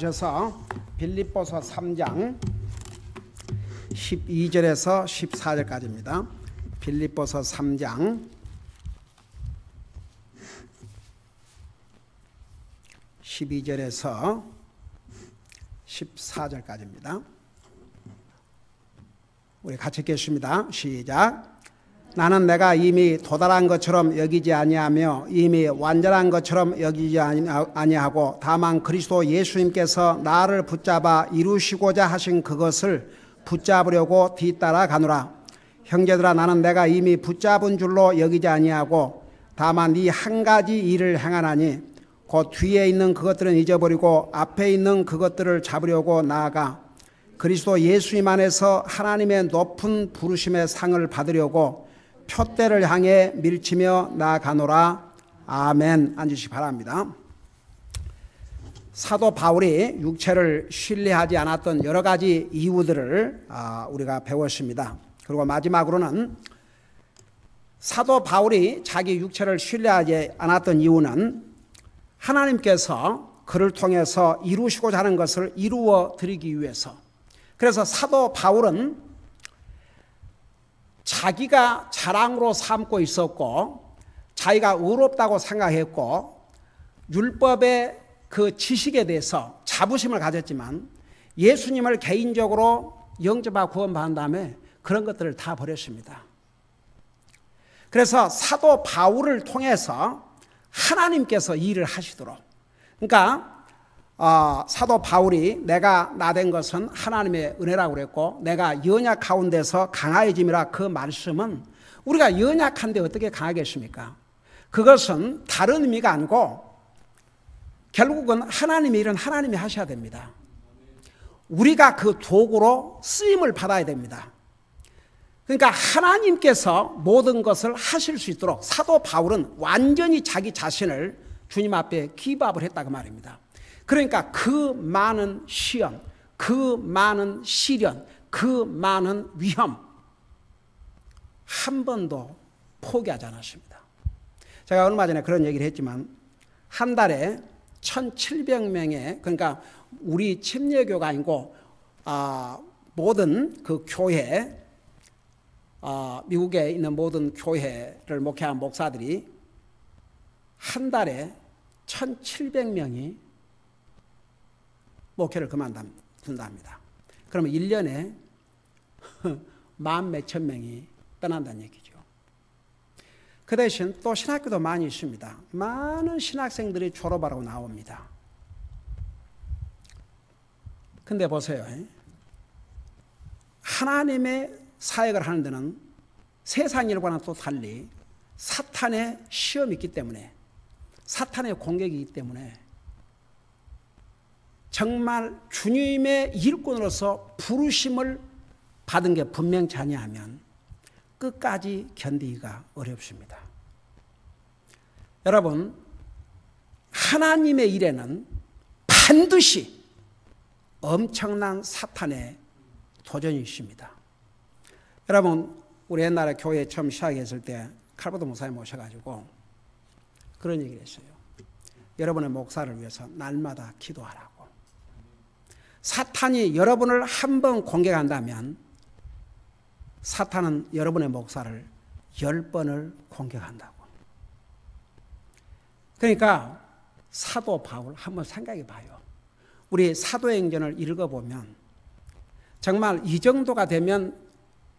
그래서 빌립보서 3장 12절에서 14절까지입니다. 빌립보서 3장 12절에서 14절까지입니다. 우리 같이 읽겠습니다. 시작. 나는 내가 이미 도달한 것처럼 여기지 아니하며 이미 완전한 것처럼 여기지 아니하고 다만 그리스도 예수님께서 나를 붙잡아 이루시고자 하신 그것을 붙잡으려고 뒤따라 가노라. 형제들아, 나는 내가 이미 붙잡은 줄로 여기지 아니하고 다만 이 한 가지 일을 행하나니 곧 뒤에 있는 그것들은 잊어버리고 앞에 있는 그것들을 잡으려고 나아가 그리스도 예수님 안에서 하나님의 높은 부르심의 상을 받으려고 표대를 향해 밀치며 나아가노라. 아멘. 앉으시기 바랍니다. 사도 바울이 육체를 신뢰하지 않았던 여러 가지 이유들을 우리가 배웠습니다. 그리고 마지막으로는 사도 바울이 자기 육체를 신뢰하지 않았던 이유는 하나님께서 그를 통해서 이루시고자 하는 것을 이루어 드리기 위해서. 그래서 사도 바울은 자기가 자랑으로 삼고 있었고 자기가 의롭다고 생각했고 율법의 그 지식에 대해서 자부심을 가졌지만 예수님을 개인적으로 영접하고 구원받은 다음에 그런 것들을 다 버렸습니다. 그래서 사도 바울을 통해서 하나님께서 일을 하시도록, 그러니까 사도 바울이 내가 나된 것은 하나님의 은혜라고 그랬고 내가 연약 가운데서 강하여짐이라 그 말씀은 우리가 연약한데 어떻게 강하겠습니까? 그것은 다른 의미가 아니고 결국은 하나님의 일은 하나님이 하셔야 됩니다. 우리가 그 도구로 쓰임을 받아야 됩니다. 그러니까 하나님께서 모든 것을 하실 수 있도록 사도 바울은 완전히 자기 자신을 주님 앞에 기부업을 했다 그 말입니다. 그러니까 그 많은 시험, 그 많은 시련, 그 많은 위험 한 번도 포기하지 않았습니다. 제가 얼마 전에 그런 얘기를 했지만 한 달에 1,700명의, 그러니까 우리 침례교가 아니고 모든 그 교회, 미국에 있는 모든 교회를 목회한 목사들이 한 달에 1,700명이 목회를 그만둔답니다. 그러면 1년에 만 몇천 명이 떠난다는 얘기죠. 그 대신 또 신학교도 많이 있습니다. 많은 신학생들이 졸업하라고 나옵니다. 근데 보세요. 하나님의 사역을 하는 데는 세상 일과는 또 달리 사탄의 시험이 있기 때문에, 사탄의 공격이 있기 때문에 정말 주님의 일꾼으로서 부르심을 받은 게 분명치 아니하면 끝까지 견디기가 어렵습니다. 여러분, 하나님의 일에는 반드시 엄청난 사탄의 도전이 있습니다. 여러분, 우리 옛날에 교회 처음 시작했을 때 칼버도 목사님 모셔가지고 그런 얘기를 했어요. 여러분의 목사를 위해서 날마다 기도하라고. 사탄이 여러분을 한 번 공격한다면 사탄은 여러분의 목사를 10번을 공격한다고. 그러니까 사도 바울 한번 생각해 봐요. 우리 사도행전을 읽어보면 정말 이 정도가 되면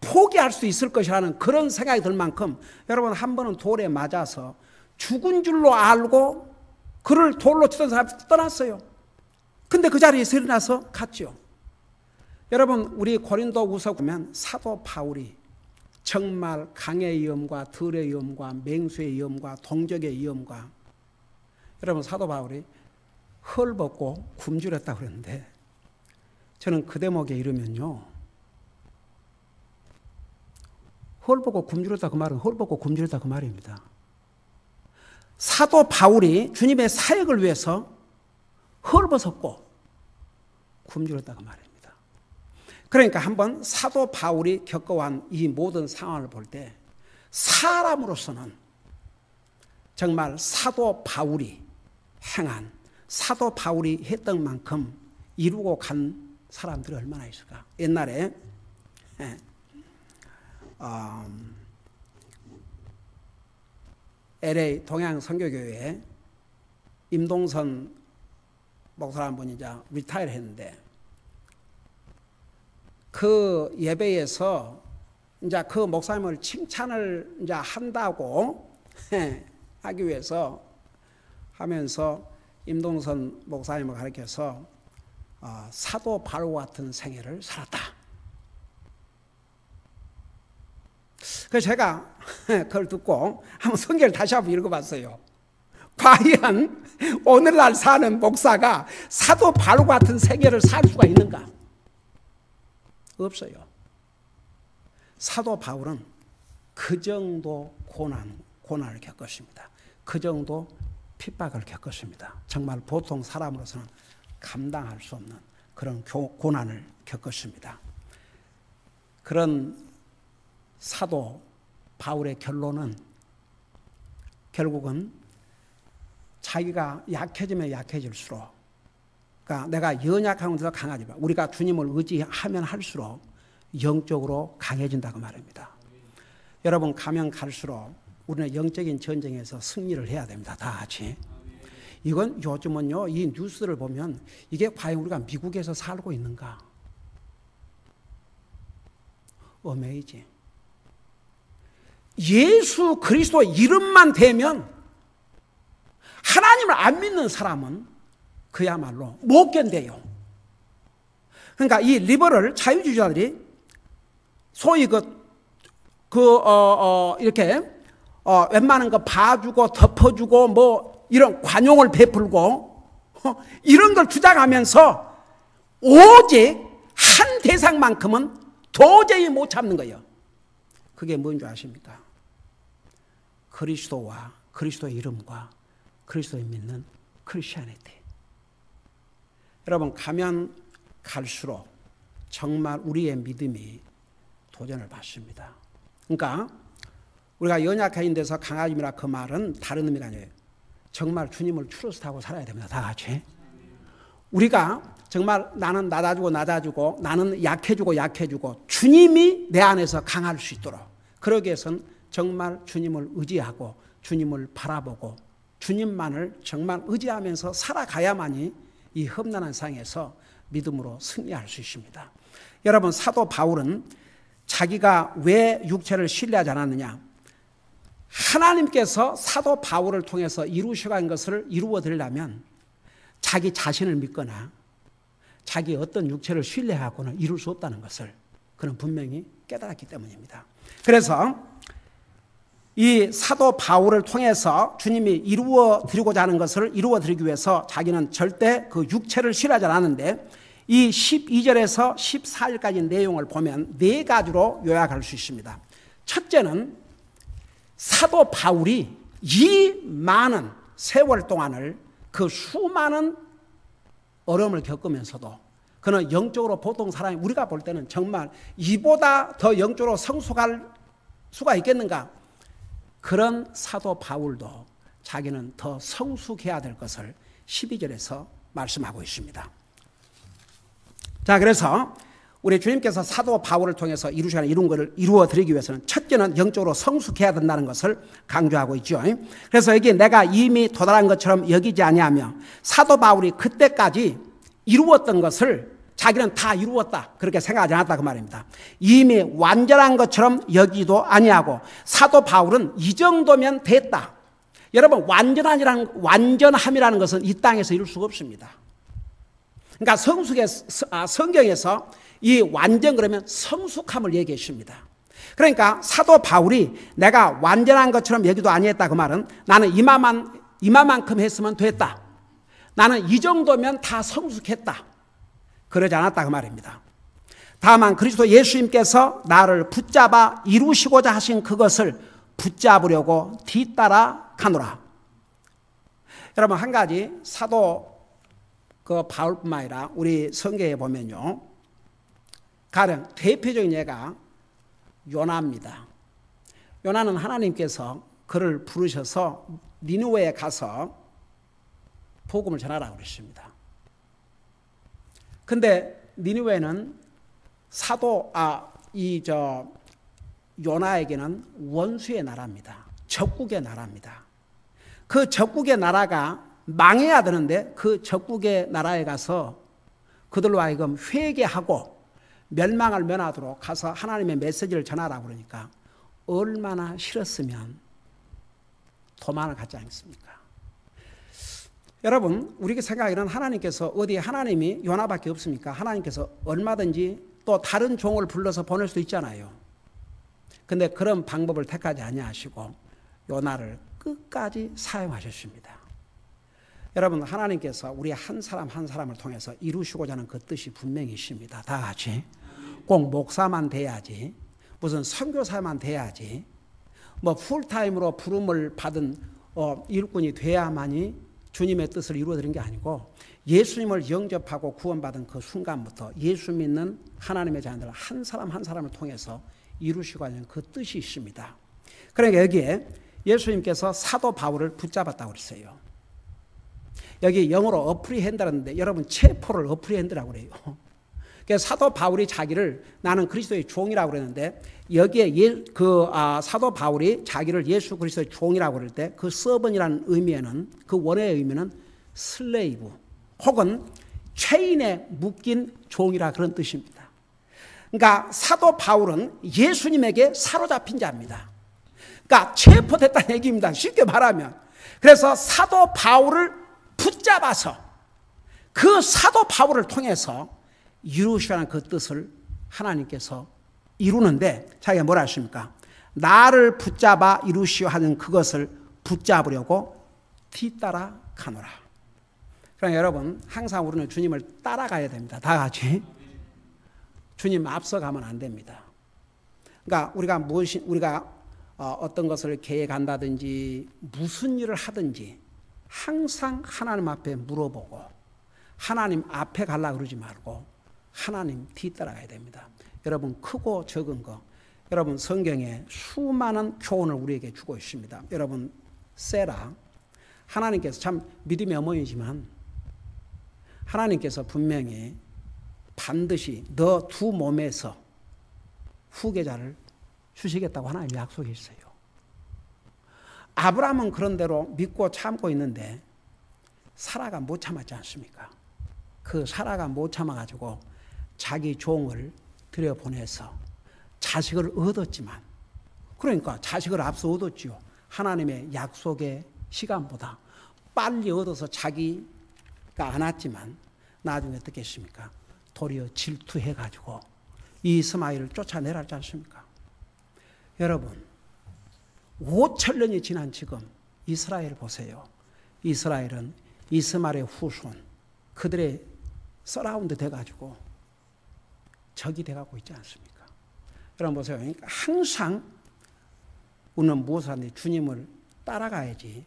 포기할 수 있을 것이라는 그런 생각이 들 만큼 여러분 한 번은 돌에 맞아서 죽은 줄로 알고 그를 돌로 치던 사람이 떠났어요. 근데 그 자리에서 일어나서 갔죠. 여러분, 우리 고린도후서 보면 사도 바울이 정말 강의 위험과 들의 위험과 맹수의 위험과 동족의 위험과, 여러분 사도 바울이 헐벗고 굶주렸다고 그러는데 저는 그 대목에 이르면요, 헐벗고 굶주렸다 그 말은 헐벗고 굶주렸다 그 말입니다. 사도 바울이 주님의 사역을 위해서 헐벗었고 굶주렸다고 말입니다. 그러니까 한번 사도 바울이 겪어온 이 모든 상황을 볼 때 사람으로서는 정말 사도 바울이 행한, 사도 바울이 했던 만큼 이루고 간 사람들이 얼마나 있을까? 옛날에 LA 동양선교교회에 임동선 목사라는 분이 이제 리타이어를 했는데, 그 예배에서 이제 그 목사님을 칭찬을 이제 한다고 하기 위해서 하면서 임동선 목사님을 가르쳐서 사도 바울과 같은 생애를 살았다. 그래서 제가 그걸 듣고 한번 성경을 다시 한번 읽어봤어요. 과연 오늘날 사는 목사가 사도 바울과 같은 생애를 살 수가 있는가? 없어요. 사도 바울은 그 정도 고난을 겪었습니다. 그 정도 핍박을 겪었습니다. 정말 보통 사람으로서는 감당할 수 없는 그런 고난을 겪었습니다. 그런 사도 바울의 결론은 결국은 자기가 약해지면 약해질수록, 그러니까 내가 연약하면 더 강하지만 우리가 주님을 의지하면 할수록 영적으로 강해진다고 말합니다. 여러분, 가면 갈수록 우리는 영적인 전쟁에서 승리를 해야 됩니다. 다 같이. 이건 요즘은요, 이 뉴스를 보면 이게 과연 우리가 미국에서 살고 있는가? 어메이징. 예수 그리스도 이름만 대면 하나님을 안 믿는 사람은 그야말로 못 견뎌요. 그러니까 이 리버럴 자유주의자들이 소위 이렇게 웬만한 거 봐주고 덮어주고 뭐 이런 관용을 베풀고 이런 걸 주장하면서 오직 한 대상만큼은 도저히 못 참는 거예요. 그게 뭔지 아십니까? 그리스도와 그리스도의 이름과 그리스도를 믿는 크리스천이티. 여러분, 가면 갈수록 정말 우리의 믿음이 도전을 받습니다. 그러니까 우리가 연약한 데서 강하심이라 그 말은 다른 의미가 아니에요. 정말 주님을 트러스트하고 살아야 됩니다. 다 같이. 우리가 정말 나는 낮아지고 나는 약해지고 주님이 내 안에서 강할 수 있도록, 그러기 위해서는 정말 주님을 의지하고 주님을 바라보고 주님만을 정말 의지하면서 살아가야만이 이 험난한 상에서 믿음으로 승리할 수 있습니다. 여러분, 사도 바울은 자기가 왜 육체를 신뢰하지 않았느냐? 하나님께서 사도 바울을 통해서 이루셔간 것을 이루어 드리려면 자기 자신을 믿거나 자기 어떤 육체를 신뢰하고는 이룰 수 없다는 것을 그는 분명히 깨달았기 때문입니다. 그래서 이 사도 바울을 통해서 주님이 이루어 드리고자 하는 것을 이루어 드리기 위해서 자기는 절대 그 육체를 신뢰하지 않았는데, 이 12절에서 14절까지 내용을 보면 네 가지로 요약할 수 있습니다. 첫째는 사도 바울이 이 많은 세월 동안을 그 수많은 어려움을 겪으면서도 그는 영적으로 보통 사람이 우리가 볼 때는 정말 이보다 더 영적으로 성숙할 수가 있겠는가? 그런 사도 바울도 자기는 더 성숙해야 될 것을 12절에서 말씀하고 있습니다. 자, 그래서 우리 주님께서 사도 바울을 통해서 이루시는 이룬 것을 이루어 드리기 위해서는 첫째는 영적으로 성숙해야 된다는 것을 강조하고 있죠. 그래서 여기 내가 이미 도달한 것처럼 여기지 아니하며, 사도 바울이 그때까지 이루었던 것을 자기는 다 이루었다 그렇게 생각하지 않았다 그 말입니다. 이미 완전한 것처럼 여기도 아니하고, 사도 바울은 이 정도면 됐다. 여러분, 완전함이라는 것은 이 땅에서 이룰 수가 없습니다. 그러니까 성경에서 이 완전 그러면 성숙함을 얘기해 주십니다. 그러니까 사도 바울이 내가 완전한 것처럼 여기도 아니했다 그 말은 나는 이마만큼 했으면 됐다. 나는 이 정도면 다 성숙했다. 그러지 않았다 그 말입니다. 다만 그리스도 예수님께서 나를 붙잡아 이루시고자 하신 그것을 붙잡으려고 뒤따라 가노라. 여러분, 한 가지 사도 바울뿐만 아니라 우리 성경에 보면요, 가령 대표적인 예가 요나입니다. 요나는 하나님께서 그를 부르셔서 니느웨에 가서 복음을 전하라고 그랬습니다. 근데 니느웨는 사도 요나에게는 원수의 나라입니다. 적국의 나라입니다. 그 적국의 나라가 망해야 되는데 그 적국의 나라에 가서 그들로 하여금 회개하고 멸망을 면하도록 가서 하나님의 메시지를 전하라고 그러니까 얼마나 싫었으면 도망을 갔지 않습니까? 여러분, 우리가 생각하기는 하나님께서 어디 하나님이 요나밖에 없습니까? 하나님께서 얼마든지 또 다른 종을 불러서 보낼 수도 있잖아요. 근데 그런 방법을 택하지 아니하시고 요나를 끝까지 사용하셨습니다. 여러분, 하나님께서 우리 한 사람 한 사람을 통해서 이루시고자 하는 그 뜻이 분명히 있습니다. 다 같이. 꼭 목사만 돼야지, 무슨 선교사만 돼야지, 뭐 풀타임으로 부름을 받은 일꾼이 돼야만이 주님의 뜻을 이루어드린 게 아니고 예수님을 영접하고 구원받은 그 순간부터 예수 믿는 하나님의 자녀들 한 사람 한 사람을 통해서 이루시고자 하는 그 뜻이 있습니다. 그러니까 여기에 예수님께서 사도 바울을 붙잡았다고 그랬어요. 여기 영어로 어프리핸드라는데 여러분 체포를 어프리핸드라고 그래요. 그래서 사도 바울이 자기를 나는 그리스도의 종이라고 그랬는데 여기에 사도 바울이 자기를 예수 그리스도의 종이라고 그럴 때 그 서번이라는 의미에는 그 원어의 의미는 슬레이브 혹은 체인에 묶인 종이라 그런 뜻입니다. 그러니까 사도 바울은 예수님에게 사로잡힌 자입니다. 그러니까 체포됐다는 얘기입니다. 쉽게 말하면. 그래서 사도 바울을 붙잡아서 그 사도 바울을 통해서 이루시라는 그 뜻을 하나님께서 이루는데 자기가 뭐라 하십니까? 나를 붙잡아 이루시오 하는 그것을 붙잡으려고 뒤따라 가노라. 그러니까 여러분 항상 우리는 주님을 따라가야 됩니다. 다 같이. 주님 앞서가면 안 됩니다. 그러니까 우리가 어떤 것을 계획한다든지 무슨 일을 하든지 항상 하나님 앞에 물어보고 하나님 앞에 가려고 그러지 말고 하나님 뒤따라가야 됩니다. 여러분 크고 적은 거 여러분 성경에 수많은 교훈을 우리에게 주고 있습니다. 여러분 세라 하나님께서 참 믿음의 어머니지만 하나님께서 분명히 반드시 너 두 몸에서 후계자를 주시겠다고 하나님 약속이 있어요. 아브라함은 그런 대로 믿고 참고 있는데 사라가 못 참았지 않습니까? 그 사라가 못 참아가지고 자기 종을 들여보내서 자식을 얻었지만 그러니까 자식을 앞서 얻었지요. 하나님의 약속의 시간보다 빨리 얻어서 자기가 안 왔지만 나중에 어떻게 했습니까? 도리어 질투해가지고 이스마엘을 쫓아내라 하지 않습니까? 여러분 5,000년이 지난 지금 이스라엘 보세요. 이스라엘은 이스마엘의 후손 그들의 서라운드 돼가지고 적이 돼가고 있지 않습니까? 여러분 보세요. 그러니까 항상 우리는 무엇을 하는데 주님을 따라가야지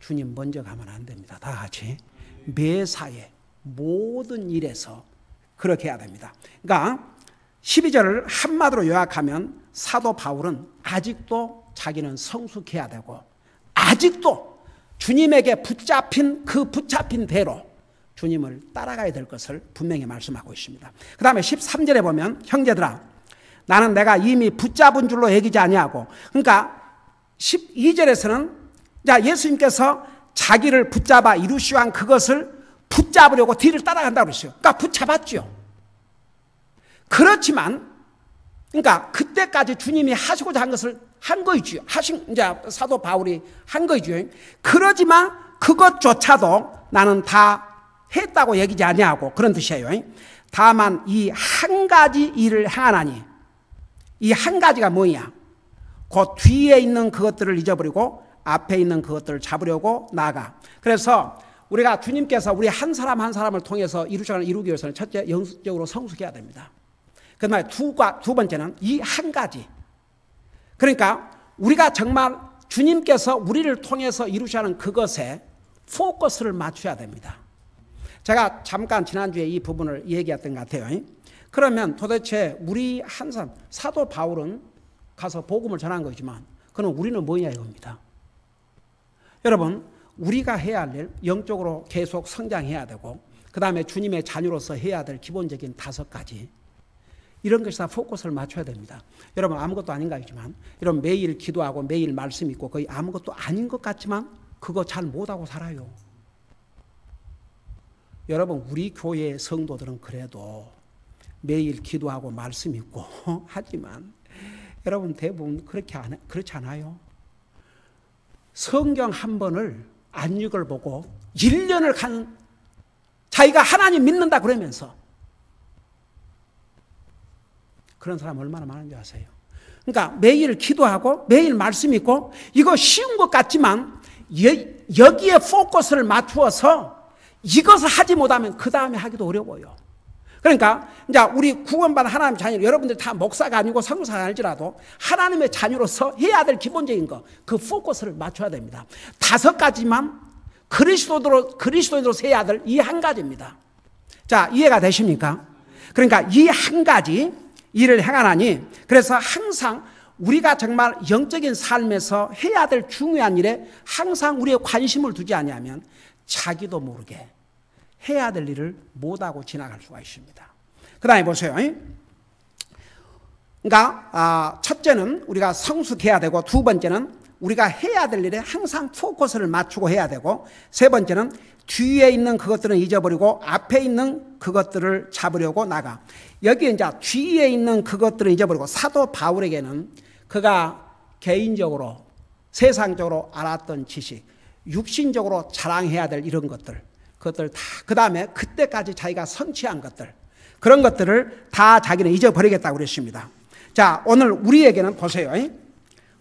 주님 먼저 가면 안 됩니다. 다 같이 매사에 모든 일에서 그렇게 해야 됩니다. 그러니까 12절을 한마디로 요약하면 사도 바울은 아직도 자기는 성숙해야 되고 아직도 주님에게 붙잡힌 그 붙잡힌 대로 주님을 따라가야 될 것을 분명히 말씀하고 있습니다. 그 다음에 13절에 보면 형제들아 나는 내가 이미 붙잡은 줄로 여기지 아니하고 그러니까 12절에서는 자 예수님께서 자기를 붙잡아 이루시오 한 그것을 붙잡으려고 뒤를 따라간다고 그랬어요. 그러니까 붙잡았죠. 그렇지만 그러니까 그때까지 주님이 하시고자 한 것을 한 거이죠. 이제 사도 바울이 한 거이죠. 그러지만 그것조차도 나는 다 했다고 얘기지 아니하고 그런 뜻이에요. 다만 이 한 가지 일을 행하나니 이 한 가지가 뭐냐? 그 뒤에 있는 그것들을 잊어버리고 앞에 있는 그것들을 잡으려고 나아가. 그래서 우리가 주님께서 우리 한 사람 한 사람을 통해서 이루기 위해서는 첫째 영적으로 성숙해야 됩니다. 그 다음에 두 번째는 이 한 가지. 그러니까 우리가 정말 주님께서 우리를 통해서 이루시는 그것에 포커스를 맞춰야 됩니다. 제가 잠깐 지난주에 이 부분을 얘기했던 것 같아요. 그러면 도대체 우리 한 사람, 사도 바울은 가서 복음을 전한 거지만 그럼 우리는 뭐냐 이겁니다. 여러분 우리가 해야 할 일, 영적으로 계속 성장해야 되고 그 다음에 주님의 자녀로서 해야 될 기본적인 5가지. 이런 것에 다 포커스를 맞춰야 됩니다. 여러분 아무것도 아닌 것 같지만 여러분 매일 기도하고 매일 말씀 있고 거의 아무것도 아닌 것 같지만 그거 잘 못하고 살아요. 여러분 우리 교회 성도들은 그래도 매일 기도하고 말씀 있고 하지만 여러분 대부분 그렇지 않아요. 성경 한 번을 안 읽어보고 1년을 간 자기가 하나님 믿는다 그러면서 그런 사람 얼마나 많은지 아세요? 그러니까 매일 기도하고 매일 말씀 있고 이거 쉬운 것 같지만 여기에 포커스를 맞추어서 이것을 하지 못하면 그 다음에 하기도 어려워요. 그러니까 이제 우리 구원받은 하나님의 자녀, 여러분들 다 목사가 아니고 성도사가 아닐지라도 하나님의 자녀로서 해야 될 기본적인 거, 그 포커스를 맞춰야 됩니다. 5가지만 그리스도인으로서 해야 될 이 한 가지입니다. 자, 이해가 되십니까? 그러니까 이 한 가지 일을 행하나니, 그래서 항상 우리가 정말 영적인 삶에서 해야 될 중요한 일에 항상 우리의 관심을 두지 아니하면 자기도 모르게 해야 될 일을 못하고 지나갈 수가 있습니다. 그 다음에 보세요. 그러니까 첫째는 우리가 성숙해야 되고, 두 번째는 우리가 해야 될 일에 항상 포커스를 맞추고 해야 되고, 세 번째는 뒤에 있는 그것들은 잊어버리고 앞에 있는 그것들을 잡으려고 나가. 여기 이제 뒤에 있는 그것들을 잊어버리고, 사도 바울에게는 그가 개인적으로 세상적으로 알았던 지식, 육신적으로 자랑해야 될 이런 것들, 그것들 다, 그 다음에 그때까지 자기가 성취한 것들, 그런 것들을 다 자기는 잊어버리겠다고 그랬습니다. 자, 오늘 우리에게는 보세요.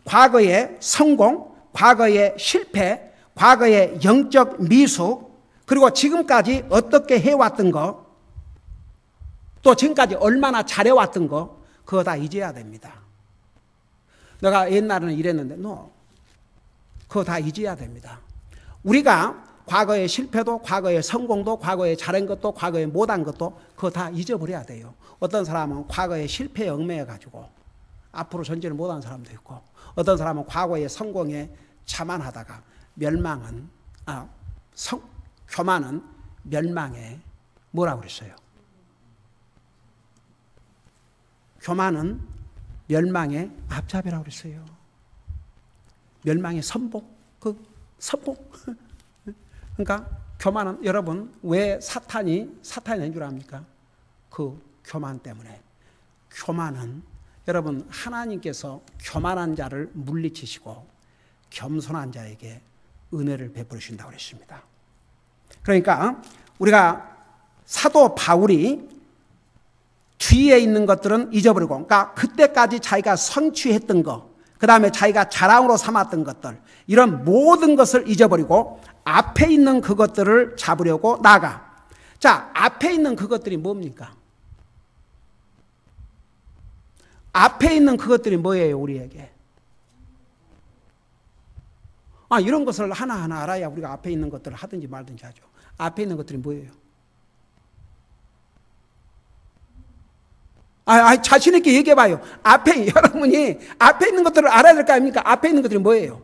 과거의 성공, 과거의 실패, 과거의 영적 미숙, 그리고 지금까지 어떻게 해왔던 거, 또 지금까지 얼마나 잘해왔던 거, 그거 다 잊어야 됩니다. 내가 옛날에는 이랬는데, 그거 다 잊어야 됩니다. 우리가 과거의 실패도, 과거의 성공도, 과거에 잘한 것도, 과거에 못한 것도 그거 다 잊어버려야 돼요. 어떤 사람은 과거에 실패에 얽매여가지고 앞으로 전진을 못한 사람도 있고, 어떤 사람은 과거의 성공에 자만하다가 교만은 멸망에 뭐라고 그랬어요? 교만은 멸망의 앞잡이라고 그랬어요. 멸망의 선봉, 선봉. 그러니까 교만은, 여러분 왜 사탄이 낸 줄 압니까? 그 교만 때문에. 교만은 여러분 하나님께서 교만한 자를 물리치시고 겸손한 자에게 은혜를 베풀으신다고 그랬습니다. 그러니까 우리가 사도 바울이 뒤에 있는 것들은 잊어버리고, 그러니까 그때까지 자기가 성취했던 것, 그 다음에 자기가 자랑으로 삼았던 것들, 이런 모든 것을 잊어버리고 앞에 있는 그것들을 잡으려고 나가. 자, 앞에 있는 그것들이 뭡니까? 앞에 있는 그것들이 뭐예요, 우리에게? 이런 것을 하나하나 알아야 우리가 앞에 있는 것들을 하든지 말든지 하죠. 앞에 있는 것들이 뭐예요? 자신 있게 얘기해봐요. 여러분이 앞에 있는 것들을 알아야 될 거 아닙니까? 앞에 있는 것들이 뭐예요?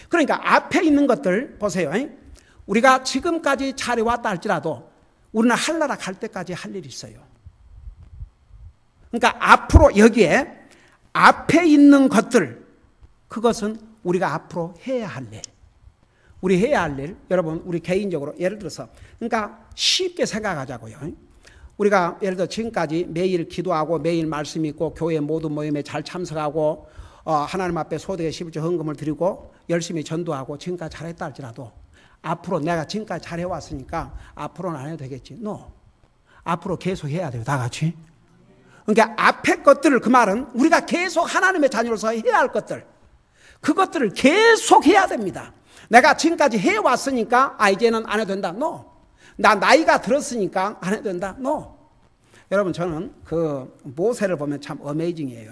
그러니까 앞에 있는 것들 보세요. 우리가 지금까지 잘해왔다 할지라도 우리는 할나라 갈 때까지 할 일이 있어요. 그러니까 앞으로 여기에 앞에 있는 것들, 그것은 우리가 앞으로 해야 할 일. 우리 해야 할 일, 여러분 우리 개인적으로 예를 들어서, 그러니까 쉽게 생각하자고요. 우리가 예를 들어 지금까지 매일 기도하고 매일 말씀 있고 교회 모든 모임에 잘 참석하고 하나님 앞에 소득의 11조 헌금을 드리고 열심히 전도하고 지금까지 잘했다 할지라도 앞으로 내가 지금까지 잘해왔으니까 앞으로는 안 해도 되겠지. 앞으로 계속 해야 돼요, 다 같이. 그러니까 앞에 것들을, 그 말은 우리가 계속 하나님의 자녀로서 해야 할 것들, 그것들을 계속 해야 됩니다. 내가 지금까지 해왔으니까 이제는 안 해도 된다. 나 나이가 들었으니까 안 해도 된다. 여러분 저는 그 모세를 보면 참 어메이징이에요.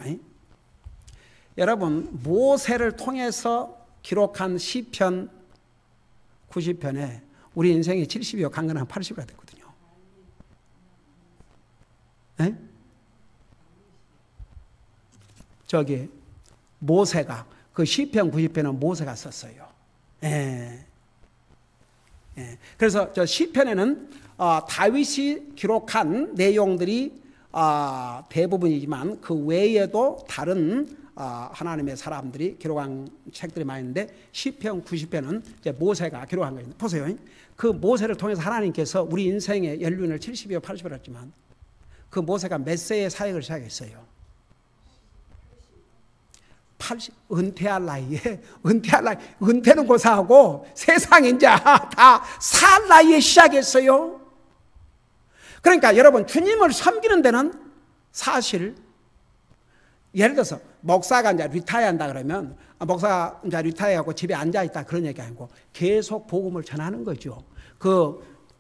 여러분 모세를 통해서 기록한 시편 90편에 우리 인생이 70이요 강건한 80이가 됐거든요. 네? 저기 모세가, 그 시편 90편은 모세가 썼어요. 예. 그래서 저 시편에는 다윗이 기록한 내용들이 대부분이지만 그 외에도 다른 하나님의 사람들이 기록한 책들이 많이 있는데 시편 90편은 이제 모세가 기록한 거예요. 보세요. 그 모세를 통해서 하나님께서 우리 인생의 연륜을 70이요 80을 했지만 그 모세가 몇 세에 사역을 시작했어요? 80, 은퇴할 나이에, 은퇴는 고사하고 세상에 이제 다 살 나이에 시작했어요. 그러니까 여러분, 주님을 섬기는 데는 사실, 예를 들어서 목사가 이제 리타이어 한다 그러면, 목사가 이제 리타이어 하고 집에 앉아있다 그런 얘기 아니고 계속 복음을 전하는 거죠.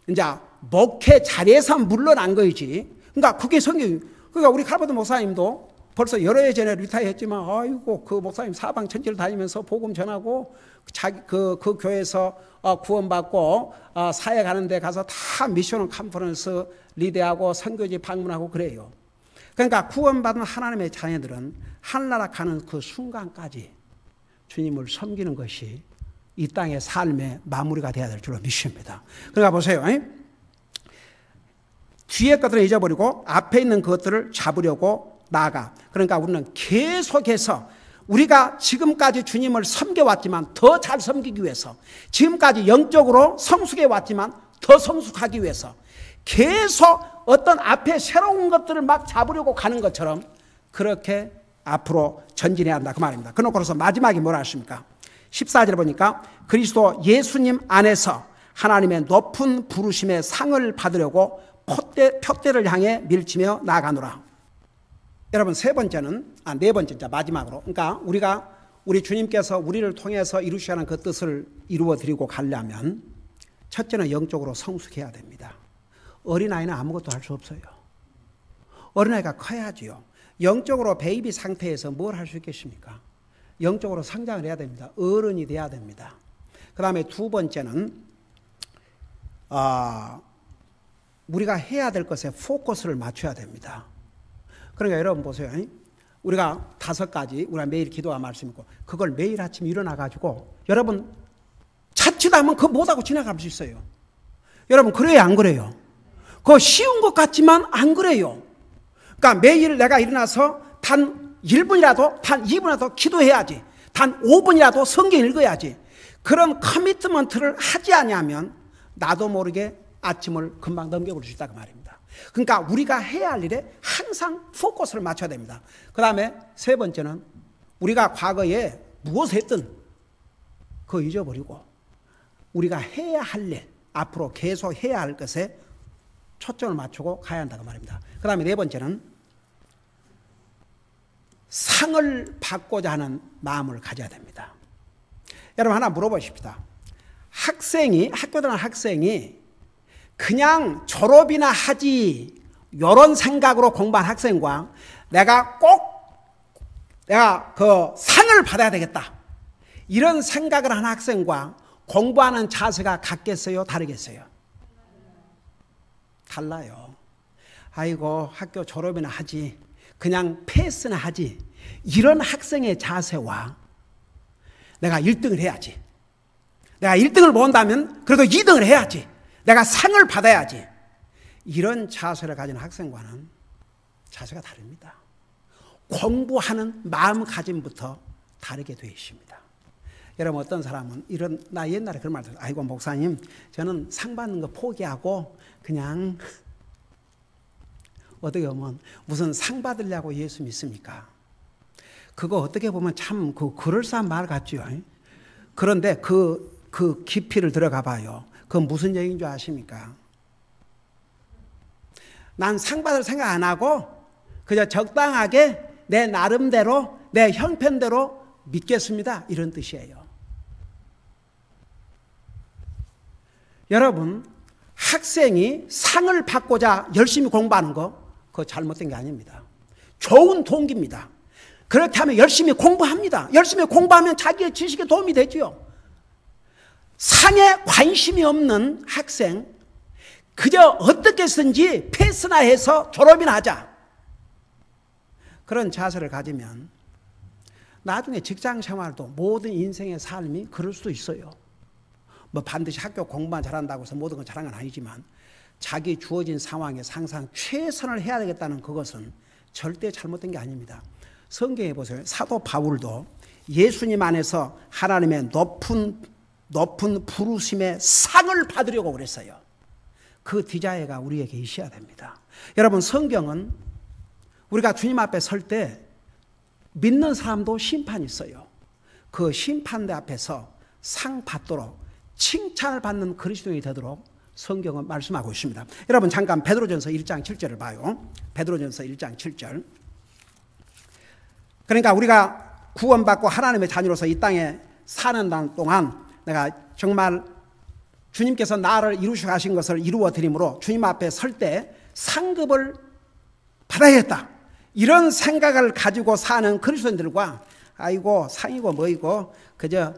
이제 목회 자리에서 물러난 거이지. 그러니까 그게 그러니까 우리 칼버드 목사님도 벌써 여러 해 전에 리타이어 했지만, 아이고, 그 목사님 사방천지를 다니면서 복음 전하고, 그 교회에서 구원받고, 사역하는 데 가서 다 미션 컨퍼런스 리드하고 선교지 방문하고 그래요. 그러니까 구원받은 하나님의 자녀들은 하늘나라 가는 그 순간까지 주님을 섬기는 것이 이 땅의 삶의 마무리가 되어야 될 줄로 믿습니다. 그러니까 보세요. 뒤에 것들을 잊어버리고 앞에 있는 것들을 잡으려고 나아가. 그러니까 우리는 계속해서 우리가 지금까지 주님을 섬겨왔지만 더 잘 섬기기 위해서, 지금까지 영적으로 성숙해 왔지만 더 성숙하기 위해서 계속 어떤 앞에 새로운 것들을 막 잡으려고 가는 것처럼 그렇게 앞으로 전진해야 한다 그 말입니다. 그놓고서 마지막에 뭐라 하십니까? 14절에 보니까 그리스도 예수님 안에서 하나님의 높은 부르심의 상을 받으려고 표대를 향해 밀치며 나아가노라. 여러분, 네 번째, 마지막으로. 그러니까 우리 주님께서 우리를 통해서 이루시는 그 뜻을 이루어 드리고 가려면 첫째는 영적으로 성숙해야 됩니다. 어린아이는 아무것도 할 수 없어요. 어린아이가 커야지요. 영적으로 베이비 상태에서 뭘 할 수 있겠습니까? 영적으로 성장을 해야 됩니다. 어른이 돼야 됩니다. 그 다음에 두 번째는 우리가 해야 될 것에 포커스를 맞춰야 됩니다. 그러니까 여러분 보세요. 우리가 5가지, 우리가 매일 기도와 말씀 있고, 그걸 매일 아침 일어나가지고, 여러분, 자칫하면 그거 못하고 지나갈 수 있어요. 여러분, 그래요, 안 그래요? 그거 쉬운 것 같지만 안 그래요. 그러니까 매일 내가 일어나서 단 1분이라도, 단 2분이라도 기도해야지. 단 5분이라도 성경 읽어야지. 그런 커미트먼트를 하지 않으면 나도 모르게 아침을 금방 넘겨버릴 수 있다 그 말입니다. 그러니까 우리가 해야 할 일에 항상 포커스를 맞춰야 됩니다. 그 다음에 세 번째는 우리가 과거에 무엇을 했든 그거 잊어버리고 우리가 해야 할 일, 앞으로 계속 해야 할 것에 초점을 맞추고 가야 한다고 말입니다. 그 다음에 네 번째는 상을 받고자 하는 마음을 가져야 됩니다. 여러분 하나 물어보십시다. 학교 다니는 학생이 그냥 졸업이나 하지 이런 생각으로 공부한 학생과 내가 그 상을 받아야 되겠다 이런 생각을 한 학생과 공부하는 자세가 같겠어요? 다르겠어요? 달라요. 아이고 학교 졸업이나 하지 그냥 패스나 하지 이런 학생의 자세와 내가 1등을 해야지, 내가 1등을 못한다면 그래도 2등을 해야지, 내가 상을 받아야지, 이런 자세를 가진 학생과는 자세가 다릅니다. 공부하는 마음가짐부터 다르게 되어 있습니다. 여러분 어떤 사람은 나 옛날에 그런 말 들었어요. 아이고 목사님 저는 상 받는 거 포기하고 그냥 어떻게 보면 무슨 상 받으려고 예수 믿습니까? 그거 어떻게 보면 참 그럴싸한 말 같죠. 그런데 그 깊이를 들어가 봐요. 그건 무슨 얘기인 줄 아십니까? 난 상 받을 생각 안 하고 그저 적당하게 내 나름대로 내 형편대로 믿겠습니다. 이런 뜻이에요. 여러분 학생이 상을 받고자 열심히 공부하는 거 그거 잘못된 게 아닙니다. 좋은 동기입니다. 그렇게 하면 열심히 공부합니다. 열심히 공부하면 자기의 지식에 도움이 되지요. 상에 관심이 없는 학생 그저 어떻게 해서든지 패스나 해서 졸업이나 하자 그런 자세를 가지면 나중에 직장 생활도 모든 인생의 삶이 그럴 수도 있어요. 뭐 반드시 학교 공부만 잘한다고 해서 모든 건 잘한 건 아니지만 자기 주어진 상황에서 항상 최선을 해야 되겠다는 그것은 절대 잘못된 게 아닙니다. 성경에 보세요. 사도 바울도 예수님 안에서 하나님의 높은 부르심의 상을 받으려고 그랬어요. 그 디자이어가 우리에게 있어야 됩니다. 여러분, 성경은 우리가 주님 앞에 설 때 믿는 사람도 심판이 있어요. 그 심판대 앞에서 상 받도록 칭찬을 받는 그리스도인이 되도록 성경은 말씀하고 있습니다. 여러분, 잠깐 베드로전서 1장 7절을 봐요. 베드로전서 1장 7절. 그러니까 우리가 구원받고 하나님의 자녀로서 이 땅에 사는 동안 내가 정말 주님께서 나를 이루시고 하신 것을 이루어 드림으로 주님 앞에 설 때 상급을 받아야겠다, 이런 생각을 가지고 사는 그리스도인들과 아이고 상이고 뭐이고 그저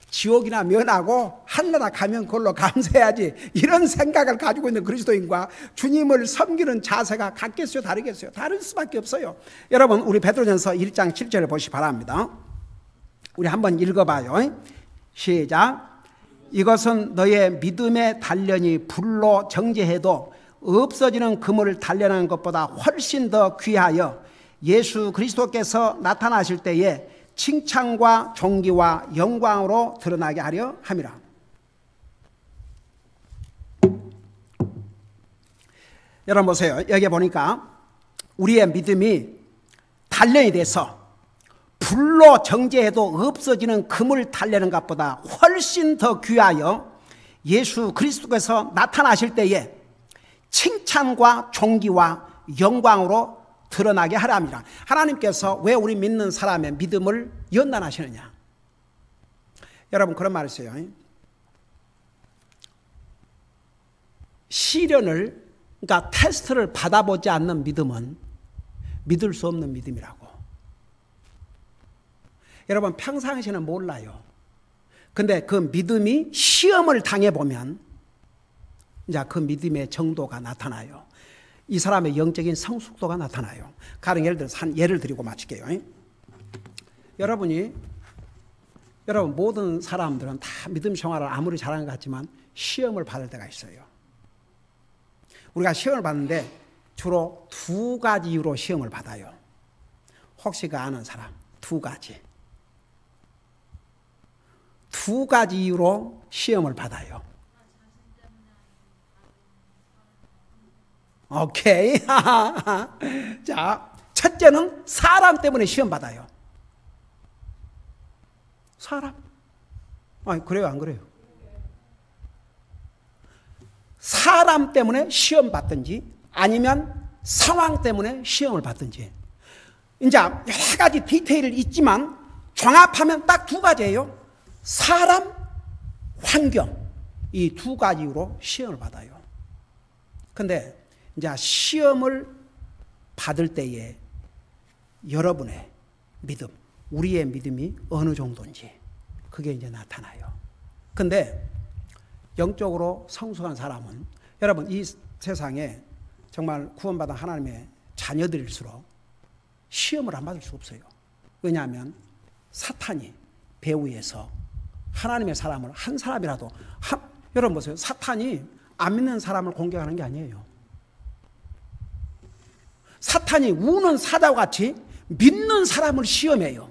지옥이나 면하고 하늘나라 가면 그걸로 감사해야지, 이런 생각을 가지고 있는 그리스도인과 주님을 섬기는 자세가 같겠어요, 다르겠어요? 다를 수밖에 없어요. 여러분, 우리 베드로전서 1장 7절을 보시기 바랍니다. 우리 한번 읽어봐요. 시작. 이것은 너의 믿음의 단련이 불로 정죄해도 없어지는 그물을 단련하는 것보다 훨씬 더 귀하여 예수 그리스도께서 나타나실 때에 칭찬과 존귀와 영광으로 드러나게 하려 함이라. 여러분 보세요. 여기 보니까 우리의 믿음이 단련이 돼서 불로 정죄해도 없어지는 금을 달래는 것보다 훨씬 더 귀하여 예수 그리스도께서 나타나실 때에 칭찬과 존귀와 영광으로 드러나게 하랍니다. 하나님께서 왜 우리 믿는 사람의 믿음을 연단하시느냐? 여러분, 그런 말 있어요. 시련을, 그러니까 테스트를 받아보지 않는 믿음은 믿을 수 없는 믿음이라고. 여러분, 평상시에는 몰라요. 근데 그 믿음이 시험을 당해보면 이제 그 믿음의 정도가 나타나요. 이 사람의 영적인 성숙도가 나타나요. 가령 예를 들어서 한 예를 드리고 마칠게요. 여러분, 모든 사람들은 다 믿음 생활을 아무리 잘하는 것 같지만 시험을 받을 때가 있어요. 우리가 시험을 받는데 주로 두 가지 이유로 시험을 받아요. 혹시 그 아는 사람? 두 가지 이유로 시험을 받아요. 오케이. 자, 첫째는 사람 때문에 시험 받아요. 사람. 아니, 그래요, 안 그래요? 사람 때문에 시험 받든지 아니면 상황 때문에 시험을 받든지. 이제 여러 가지 디테일이 있지만 종합하면 딱 두 가지예요. 사람, 환경, 이 두 가지 이유로 시험을 받아요. 근데 이제 시험을 받을 때에 여러분의 믿음, 우리의 믿음이 어느 정도인지 그게 이제 나타나요. 근데 영적으로 성숙한 사람은, 여러분, 이 세상에 정말 구원받은 하나님의 자녀들일수록 시험을 안 받을 수 없어요. 왜냐하면 사탄이 배후에서 하나님의 사람을 한 사람이라도, 여러분 보세요. 사탄이 안 믿는 사람을 공격하는 게 아니에요. 사탄이 우는 사자와 같이 믿는 사람을 시험해요.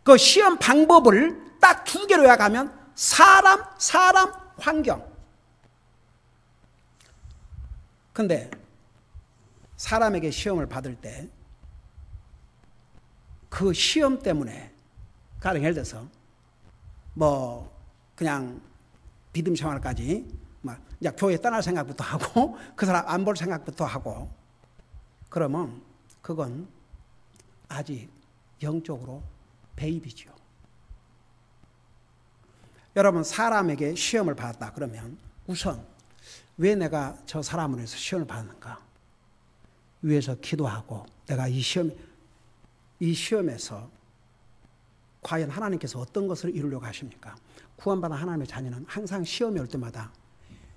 그 시험 방법을 딱 두 개로 요약하면 사람, 환경. 근데 사람에게 시험을 받을 때 그 시험 때문에, 가령 예를 들어서 뭐 그냥 믿음 생활까지 막 이제 교회 떠날 생각부터 하고 그 사람 안 볼 생각부터 하고, 그러면 그건 아직 영적으로 베이비죠. 여러분, 사람에게 시험을 받았다 그러면 우선 왜 내가 저 사람을 위해서 시험을 받는가? 위해서 기도하고 내가 이 시험에서 과연 하나님께서 어떤 것을 이루려고 하십니까? 구원받은 하나님의 자녀는 항상 시험이 올 때마다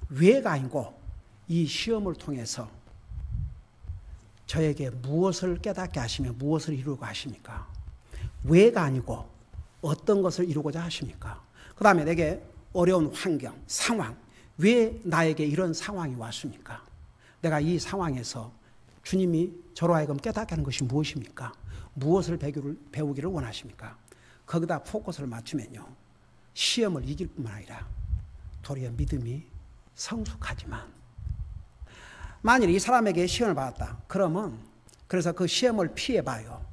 왜가 아니고 이 시험을 통해서 저에게 무엇을 깨닫게 하시며 무엇을 이루고 하십니까? 왜가 아니고 어떤 것을 이루고자 하십니까? 그 다음에 내게 어려운 환경, 상황, 왜 나에게 이런 상황이 왔습니까? 내가 이 상황에서 주님이 저로 하여금 깨닫게 하는 것이 무엇입니까? 무엇을 배우기를 원하십니까? 거기다 포커스를 맞추면요, 시험을 이길 뿐만 아니라 도리어 믿음이 성숙하지만, 만일 이 사람에게 시험을 받았다 그러면, 그래서 그 시험을 피해봐요,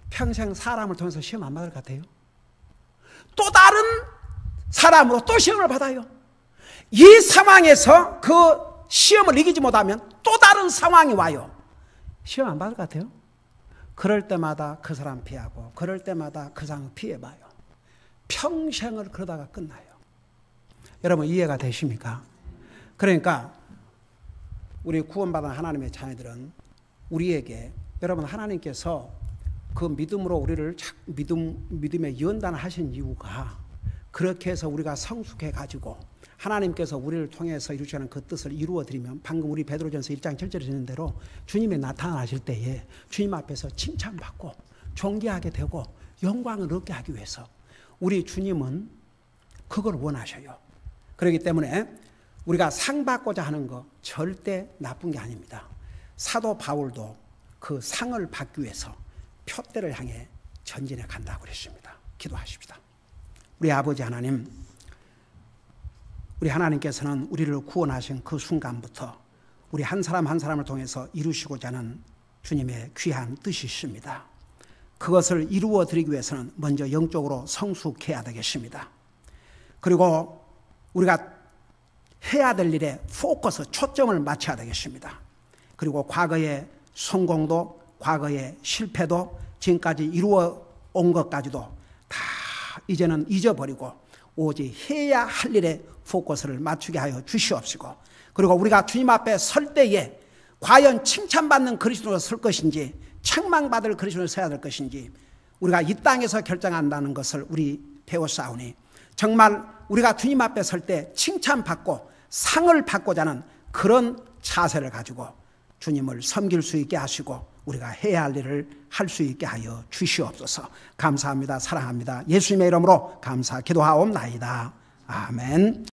평생 사람을 통해서 시험 안 받을 것 같아요? 또 다른 사람으로 또 시험을 받아요. 이 상황에서 그 시험을 이기지 못하면 또 다른 상황이 와요. 시험 안 받을 것 같아요? 그럴 때마다 그 사람 피하고, 그럴 때마다 그 사람 피해봐요. 평생을 그러다가 끝나요. 여러분 이해가 되십니까? 그러니까 우리 구원받은 하나님의 자녀들은 우리에게, 여러분 하나님께서 그 믿음으로 우리를 믿음에 연단하신 이유가, 그렇게 해서 우리가 성숙해 가지고 하나님께서 우리를 통해서 이루시는 그 뜻을 이루어드리면, 방금 우리 베드로전서 1장 7절에 있는 대로 주님이 나타나실 때에 주님 앞에서 칭찬받고 존귀하게 되고 영광을 얻게 하기 위해서 우리 주님은 그걸 원하셔요. 그렇기 때문에 우리가 상 받고자 하는 거 절대 나쁜 게 아닙니다. 사도 바울도 그 상을 받기 위해서 표대를 향해 전진해 간다고 그랬습니다. 기도하십시다. 우리 아버지 하나님, 우리 하나님께서는 우리를 구원하신 그 순간부터 우리 한 사람 한 사람을 통해서 이루시고자 하는 주님의 귀한 뜻이 있습니다. 그것을 이루어 드리기 위해서는 먼저 영적으로 성숙해야 되겠습니다. 그리고 우리가 해야 될 일에 포커스, 초점을 맞춰야 되겠습니다. 그리고 과거의 성공도, 과거의 실패도, 지금까지 이루어 온 것까지도 다 이제는 잊어버리고 오직 해야 할 일에 포커스를 맞추게 하여 주시옵시고, 그리고 우리가 주님 앞에 설 때에 과연 칭찬받는 그리스도로 설 것인지, 책망받을 그리스도로 서야 될 것인지 우리가 이 땅에서 결정한다는 것을 우리 배웠사오니, 정말 우리가 주님 앞에 설 때 칭찬받고 상을 받고자 하는 그런 자세를 가지고 주님을 섬길 수 있게 하시고 우리가 해야 할 일을 할 수 있게 하여 주시옵소서. 감사합니다. 사랑합니다. 예수님의 이름으로 감사 기도하옵나이다. 아멘.